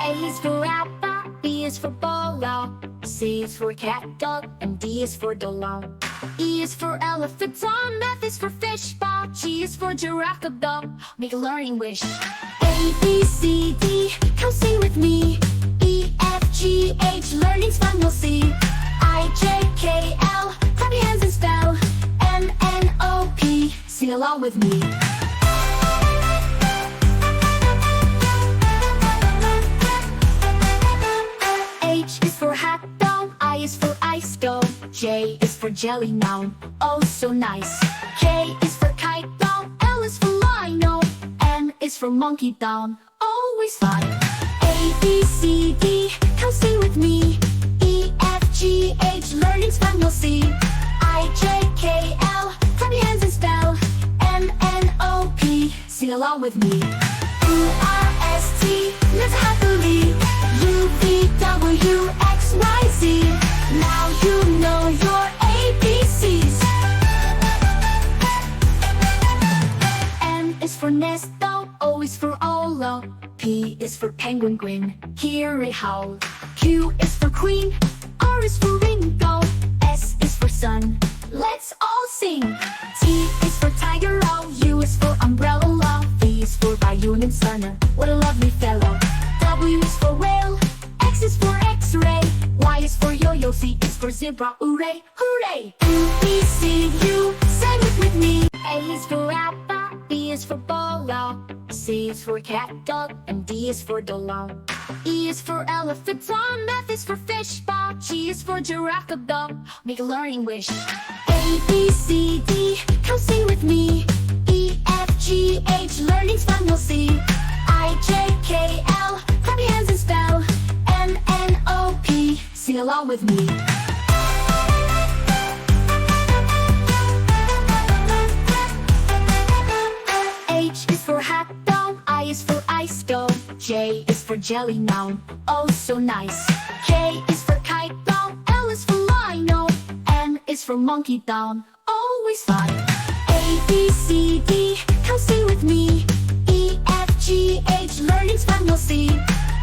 A is for apple, B is for bolo, C is for cat, dog, and D is for dollar. E is for elephant, F is for fish, ball, G is for giraffe, dog. Make a learning wish. A, B, C, D, come sing with me. E, F, G, H, learning's fun, you'll see. I, J, K, L, clap your hands and spell. M, N, O, P, sing along with me. H is for hat, dome, I is for ice, dome. J is for jelly, noun, oh so nice. K is for kite, dome, L is for lino. M is for monkey, down, always fun. A, B, C, D, come sing with me. E, F, G, H, learning's fun, you'll see. I, J, K, L, clap your hands and spell. M, N, O, P, sing along with me. U, R, S, T, live happily. U, V, W, X, Y, Z. Now you know your ABCs. N is for nest, O is for Olo. P is for penguin, grin, hear it howl. Q is for queen, R is for Ringo. S is for sun, let's all sing. T is for tiger, O, U is for umbrella. V is for Bayou and Sunner, what a lovely fellow. W is for whale, X is for X-ray. Y is for yo-yo, Z is for zebra, hooray, hooray. U, B, C, U, sing it with me. A is for apple, B is for bolo, C is for cat, dog, and D is for dollar. E is for elephant, F is for fish, ball, G is for giraffe, dog. Make a learning wish. A, B, C, D, come sing with me. E, F, G, H, learning's fun, you'll see. I, J, K, L, clap your hands and spell. M, N, O, P, sing along with me. H is for hat, dome, I is for ice, dome. J is for jelly, noun, oh so nice. K is for kite, dome, L is for lino. M is for monkey, down, always fun. A, B, C, D, come sing with me. E, F, G, H, learning's fun, you'll see.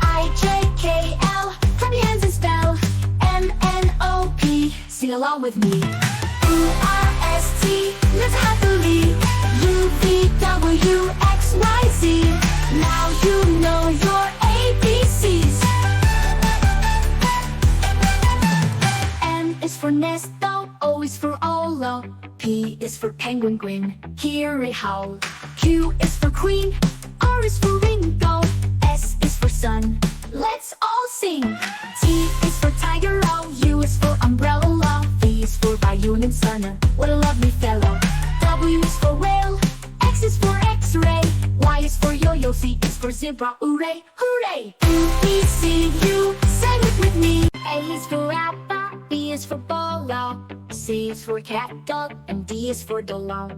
I, J, K, L, clap your hands and spell. M, N, O, P, sing along with me. U, R, S, T, live happily. U, V, W, X, Y, Z. Now you know your ABCs. N is for nest, O is for Olo. P is for penguin, grin, hear it howl. Q is for queen, R is for Ringo. S is for sun, let's all sing. T is for tiger, O, U is for umbrella. V is for Bayou and Sunner, what a lovely fellow. W is for whale, X is for X-ray. Y is for yo-yo, Z is for zebra, hooray, hooray. U, B, C, U, sing it with me. A is for apple, B is for bolo, C is for cat, dog, and D is for dollar.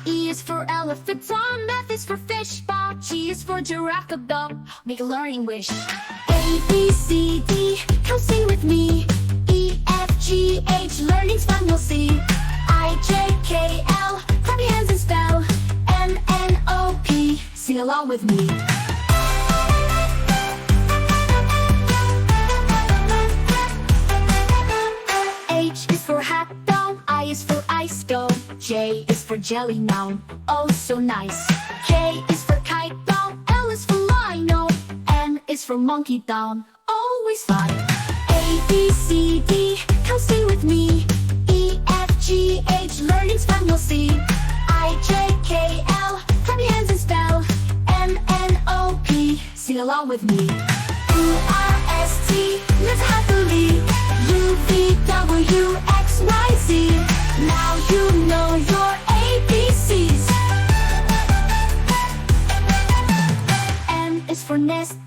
E is for elephant, F is for fish, ball, G is for giraffe, dog. Make a learning wish. A, B, C, D, come sing with me. E, F, G, H, learning's fun, you'll see. I, J, K, L, clap your hands and spell. M, N, O, P, sing along with me. H is for hat, dome, I is for ice, dome. J is for jelly, noun, oh so nice. K is for kite, dome, L is for lino. M is for monkey, down, always fun. A, B, C, D, come sing with me. E, F, G, H, learning's fun, you'll see. I, J, K, L, clap your hands and spell. M, N, O, P, sing along with me. U, R, S, T, live happily. U, V, W, X, Y, Z. Now you know your ABCs. N is for nest,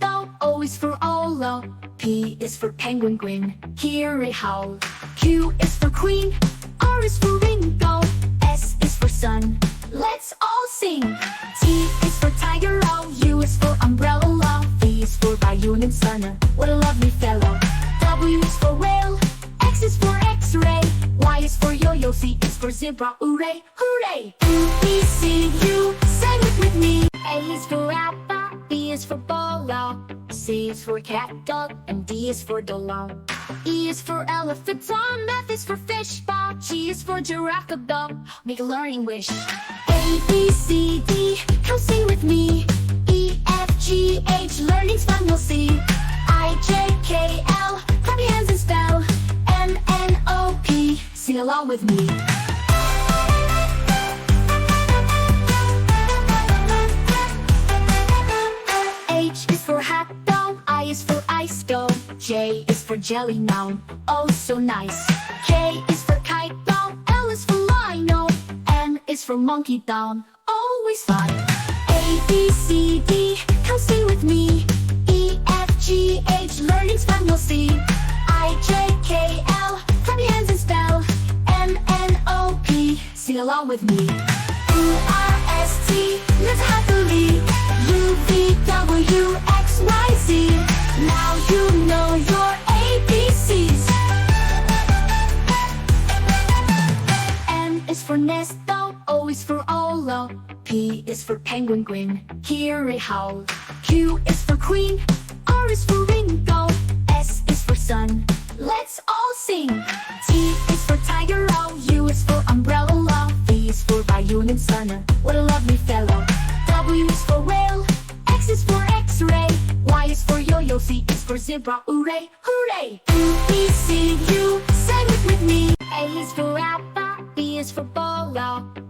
O is for Olo. P is for penguin, grin, hear it howl. Q is for queen, R is for Ringo. S is for sun, let's all sing. T is for tiger, O, U is for umbrella. V is for Bayou and Sunner, what a lovely fellow. W is for whale, X is for X-ray. Y is for yo-yo, Z is for zebra, hooray, hooray. U, B, C, U, sing it with me. A is for apple, B is for ball, C is for cat, dog, and D is for dollar. E is for elephant, F is for fish, G is for giraffe, dog. Make a learning wish. A, B, C, D, come sing with me. E, F, G, H, learning's fun, you'll see. I, J, K, L, clap your hands and spell. M, N, O, P, sing along with me. H is for hat, doll, I is for ice, doll. J is for jelly, noun, oh so nice. K is for kite, doll, L is for lino. N is for monkey, down, always fun. A, B, C, D, come sing with me. E, F, G, H, learning's fun, you'll see. I, J, K, L, clap your hands and spell. M, N, O, P, sing along with me. U, R, S, T, live happily. U, V, W, X, Y, Z. Now you know your ABCs. N is for nest, O is for Olo. P is for penguin, grin, hear it howl. Q is for queen, R is for Ringo. S is for sun, let's all sing. T is for tiger, O, U is for umbrella. V is for Bayou and Sunner, what a lovely fellow. W is for whale, X is for X-ray. Y is for yo-yo, Z is for zebra, hooray, hooray. U, B, C, U, sing it with me. A is for apple, B is for ball,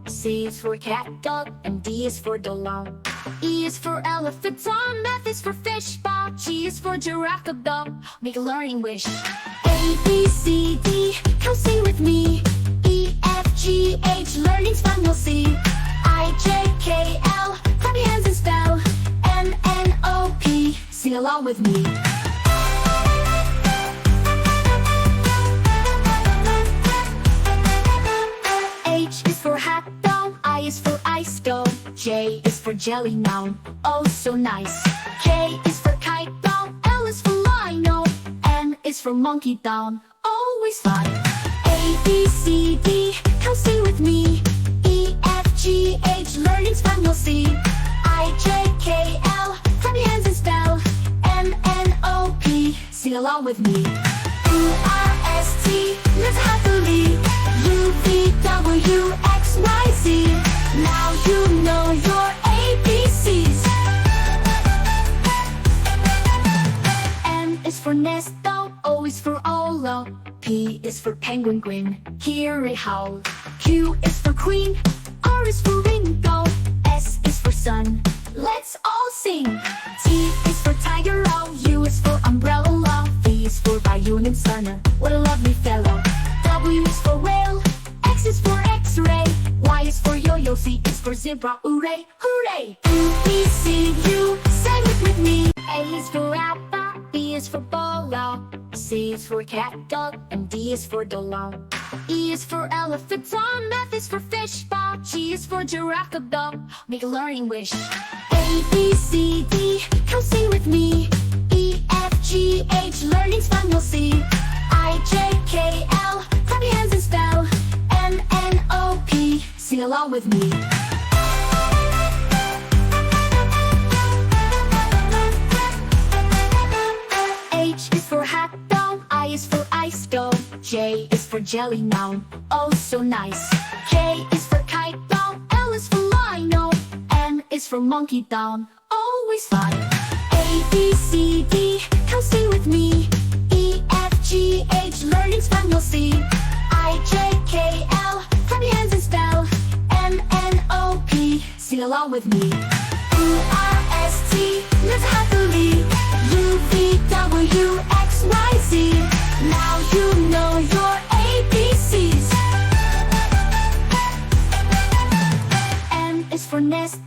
C is for cat, dog, and D is for dollar. E is for elephant, F is for fish, G is for giraffe, dog, make a learning wish. A, B, C, D, come sing with me. E, F, G, H, learning's fun, you'll see. I, J, K, L, clap your hands and spell. M, N, O, P, sing along with me. H is for hat, doll, I is for ice, doll. J is for jelly, noun, oh so nice. K is for kite, doll, L is for lino. N is for monkey, down, always fun. A, B, C, D, come sing with me. E, F, G, H, learning's fun, you'll see. I, J, K, L, clap your hands and spell. M, N, O, P, sing along with me. U, R, S, T, live happily. U, V, W, X, Y, Z. Now you know your ABCs. N is for nest, O is for Olo. P is for penguin, grin, hear it howl. Q is for queen, R is for Ringo. S is for sun, let's all sing. T is for tiger, O, U is for umbrella. V is for Bayou and Sunner, what a lovely fellow. W is for whale, X is for X-ray. Y is for yo-yo, Z is for zebra, hooray, hooray. U, B, C, U, sing it with me. A is for apple, B is for ball, C is for cat, dog, and D is for dollar. E is for elephant, F is for fish, G is for giraffe, dog, make a learning wish. A, B, C, D, come sing with me. E, F, G, H, learning's fun, you'll see. I, J, K, L, clap your hands and spell. M, N, O, P, sing along with me. H is for hat, doll, I is for ice, doll. J is for jelly, noun, oh so nice. K is for kite, doll, L is for lino. N is for monkey, down, always fun. A, B, C, D, come sing with me. E, F, G, H, learning's fun, you'll see. I, J, K, L, clap your hands and spell. M, N, O, P, sing along with me. U, R, S, T, live happily. U, V, W, X, Y, Z. Now you know your ABCs. N is for nest,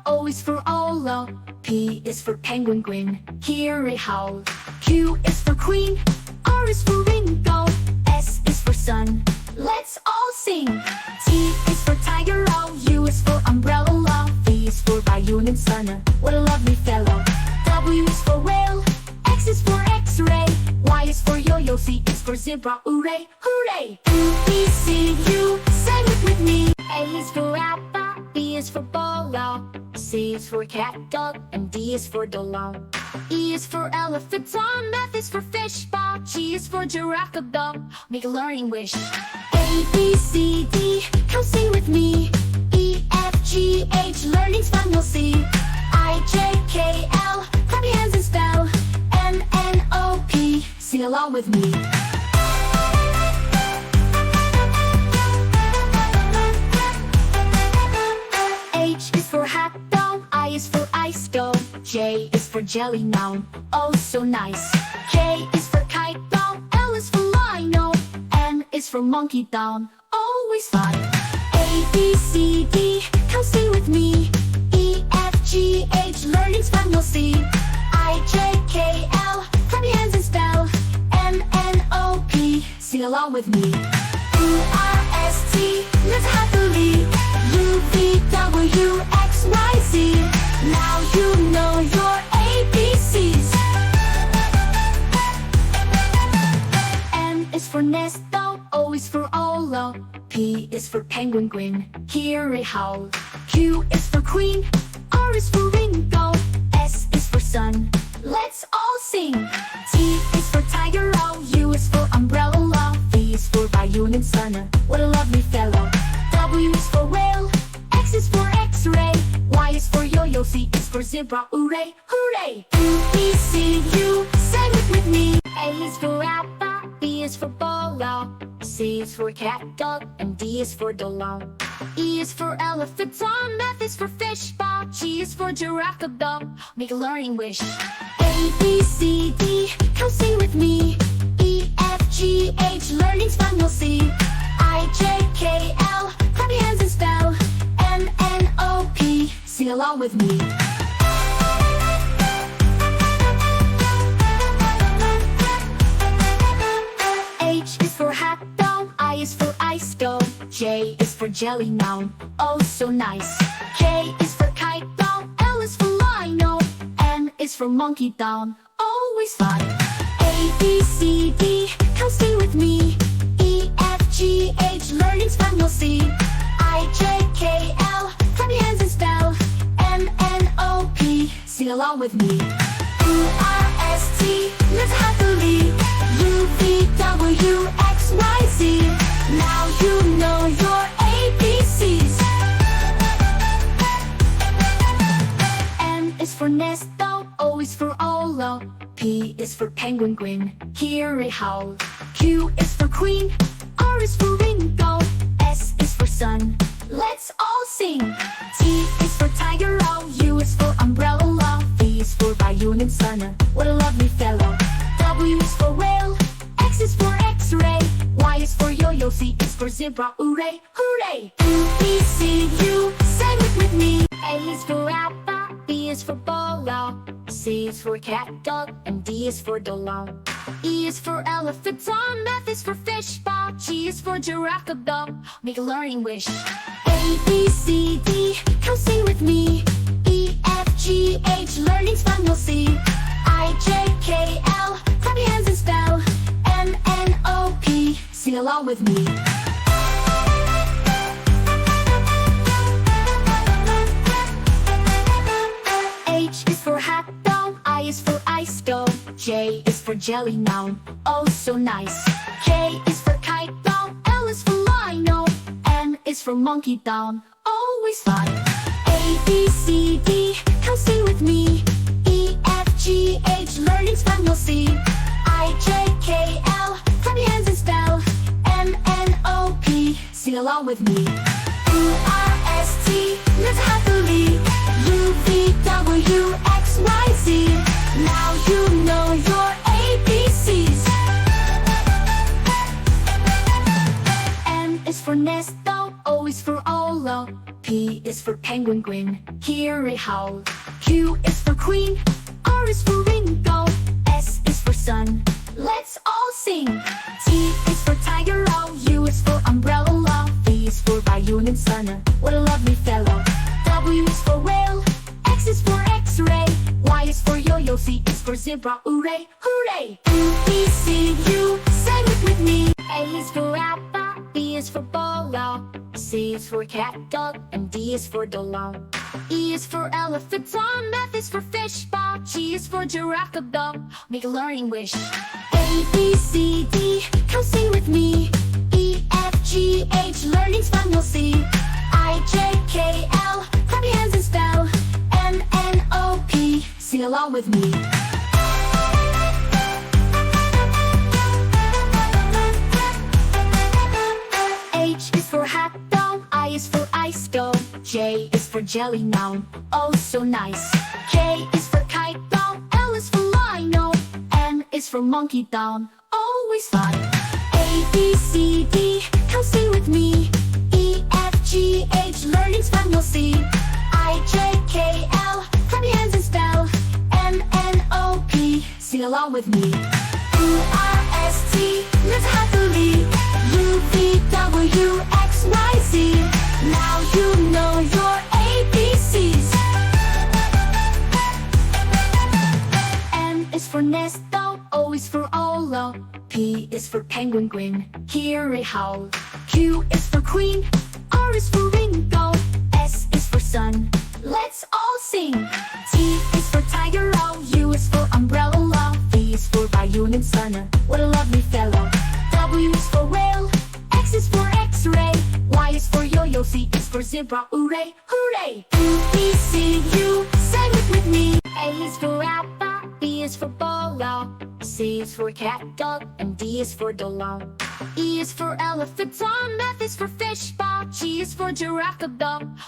O is for Olo. P is for penguin, grin, hear it howl. Q is for queen, R is for Ringo. S is for sun, let's all sing. T is for tiger, O, U is for umbrella. V is for Bayou and Sunner, what a lovely fellow. W is for whale, X is for X-ray. Y is for yo-yo, Z is for zebra, hooray, hooray. U, B, C, U, sing it with me. A is for apple, B is for ball, C is for cat, dog, and D is for dog. E is for elephant, Tom. F is for fish, Bob. G is for giraffe, dog. Make a learning wish. A, B, C, D, come sing with me. E, F, G, H, learning's fun, you'll see. I, J, K, L, clap your hands and spell. M, N, O, P, sing along with me. H is for hat, dog. I is for ice, dog. J is for jelly, noun, oh so nice. K is for kite, dog. L is for lino. N is for monkey, down, always fun. A, B, C, D, come sing with me. E, F, G, H, learning's fun, you'll see. I, J, K, L, clap your hands and spell. M, N, O, P, sing along with me. U, R, S, T, live happily. U, V, W, X, Y, Z. Now you know your ABCs. N is for nest, though. O is for Olo. P is for penguin, grin, hear it howl. Q is for queen. R is for Ringo. S is for sun, let's all sing. T is for tiger, O. U is for umbrella. V is for Bayou and Sunner, what a lovely fellow. W is for whale. X is for X-ray. Y is for yo-yo. Z is for zebra, hooray, hooray. U, B, C, U, sing it with me. A is for apple. B is for bolo. C is for cat, dog, and D is for dog. E is for elephant, Tom. F is for fish, Bob. G is for giraffe, dog. Make a learning wish. A, B, C, D, come sing with me. E, F, G, H, learning's fun, you'll see. I, J, K, L, clap your hands and spell. M, N, O, P, sing along with me. H is for hat, dog. I is for ice, dog. J is for jelly, noun, oh so nice. K is for kite, dog. L is for lino. N is for monkey, down, always fun. A, B, C, D, come sing with me. E, F, G, H, learning's fun, you'll see. I, J, K, L, clap your hands and spell. M, N, O, P, sing along with me. U, R, S, T, live happily. U, V, W, X, Y, Z. Now you know your ABCs. N is for nest, though. O is for Olo. P is for penguin, grin, hear it howl. Q is for queen. R is for Ringo. S is for sun, let's all sing. T is for tiger, O. U is for umbrella. V is for Bayou and Sunner, what a lovely fellow. W is for whale. X is for X-ray. Y is for yo-yo. Z is for zebra, hooray, hooray. U, B, C, U, sing it with me. A is for apple. B is for bolo. C is for cat, dog, and D is for dog. E is for elephant, Tom. F is for fish, Bob. G is for giraffe, dog. Make a learning wish. A, B, C, D, come sing with me. E, F, G, H, learning's fun, you'll see. I, J, K, L, clap your hands and spell. M, N, O, P, sing along with me. H is for hat, dog. I is for ice, dog. J is for jelly, noun, oh so nice. K is for kite, dog. L is for lino. N is for monkey, down, always fun. A, B, C, D, come sing with me. E, F, G, H, learning's fun, you'll see. I, J, K, L, clap your hands and spell. M, N, O, P, sing along with me. U, R, S, T, live happily. U, V, W, X, Y, Z. Now you know your ABCs. N is for nest, though. O is for Olo. P is for penguin, grin, hear it howl. Q is for queen. R is for Ringo. S is for sun, let's all sing. T is for tiger, O. U is for umbrella. V is for Bayou and Sunner, what a lovely fellow. W is for whale. X is for X-ray. Y is for yo-yo. Z is for zebra, hooray, hooray. U, B, C, U, sing it with me. A is for apple. B is for bolo. C is for cat, dog, and D is for dog. E is for elephant, F is for fish, G is for giraffe, make a learning wish. A, B, C, D, come sing with me. E, F, G, H, learning's fun you'll see. I, J, K, L, clap your hands and spell. M, N, O, P, sing along with me. H is for hat, down. I is for ice, go. J is for jelly, noun, oh so nice. K is for kite, down. L is for lino. M is for monkey, down, always fun. A, B, C, D, come sing with me. E, F, G, H, learning's fun you'll see. I, J, K, L, clap your hands and spell. M, N, O, P, sing along with me. U, R, S, T, live happily. U, V, W, X, Y, Z. Now you know your ABCs. N is for nest, O is for Olo. P is for penguin, grin, hear it howl. Q is for queen, R is for Ringo. S is for sun, let's all sing. T is for tiger, O. U is for umbrella. V is for Bayou and Sunner, what a lovely fellow. W is for whale, X is for X-ray. Y is for yo-yo, Z is for zebra, hooray, hooray. U, B, C, U, sing it with me. A is for apple, B is for bolo. C is for cat, dog, and D is for dollar. E is for elephant, F is for fish, G is for giraffe,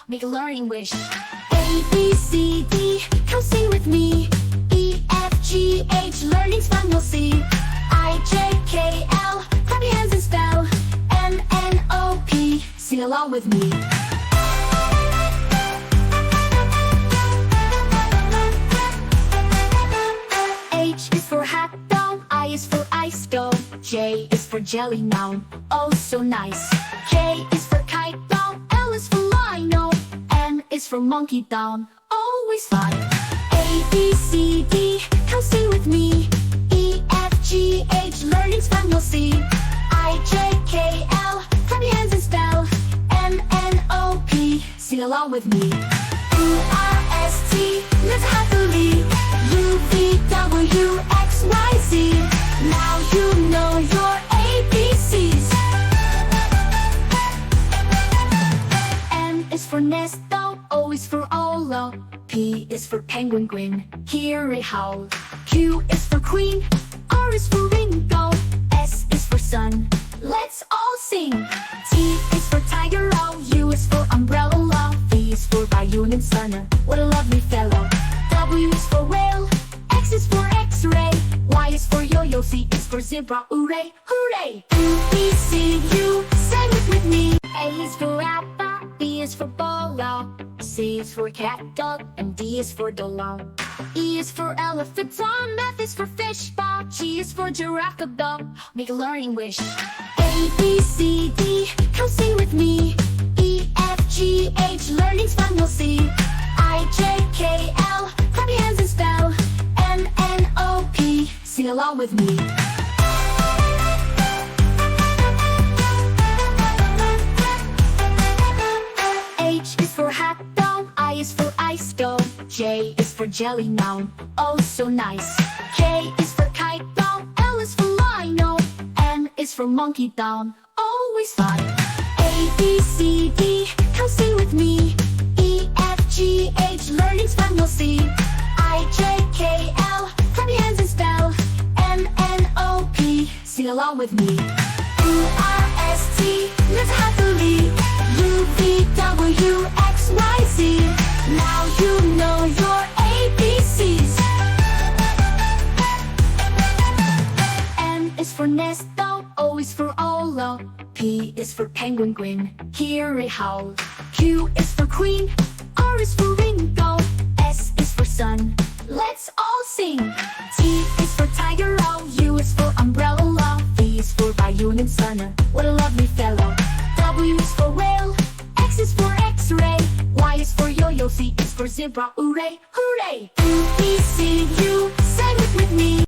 make a learning wish. A, B, C, D, come sing with me. E, F, G, H, learning's fun you'll see. I, J, K, L, clap your hands and spell. M, N, O, P, sing along with me. H is for hat, down. I is for ice, go. J is for jelly, noun, oh so nice. K is for kite, down. L is for lino. M is for monkey, down, always fun. A, B, C, D, come sing with me. E, F, G, H, learning's fun you'll see. I, J, K, L, clap your hands and spell. M, N, O, P, sing along with me. U, R, S, T, live happily. U, V, W, X, Y, Z. Now you know your ABCs. N is for nest, O is for Olo. P is for penguin, grin, hear it howl. Q is for queen, R is for Ringo. S is for sun, let's all sing. T is for tiger, O. U is for umbrella. V is for Bayou and Sunner, what a lovely fellow. W is for whale, X is for X-ray. Y is for yo-yo, Z is for zebra, hooray, hooray. U, B, C, U, sing it with me. A is for apple, B is for bolo. C is for cat, dog, and D is for dollar. E is for elephant, F is for fish, G is for giraffe, make a learning wish. A, B, C, D, come sing with me. E, F, G, H, learning's fun you'll see. I, J, K, L, clap your hands and spell. M, N, O, P, sing along with me. H is for hat, down. I is for ice, go. J is for jelly, noun, oh so nice. K is for kite, down. L is for lino. M is for monkey, down, always fun. A, B, C, D, come sing with me. E, F, G, H, learning's fun you'll see. I, J, K, L, clap your hands and spell. M, N, O, P, sing along with me. U, R, S, T, live happily. U, V, W, X, Y, Z. Now you know your ABCs. N is for nest, O is for Olo. P is for penguin, grin, hear it howl. Q is for queen, R is for Ringo. S is for sun, let's all sing. T is for tiger, O. U is for umbrella. V is for Bayou and Sunner, what a lovely fellow. W is for whale, X is for X-ray. Y is for yo-yo, Z is for zebra, hooray, hooray. U, B, C, U, sing it with me.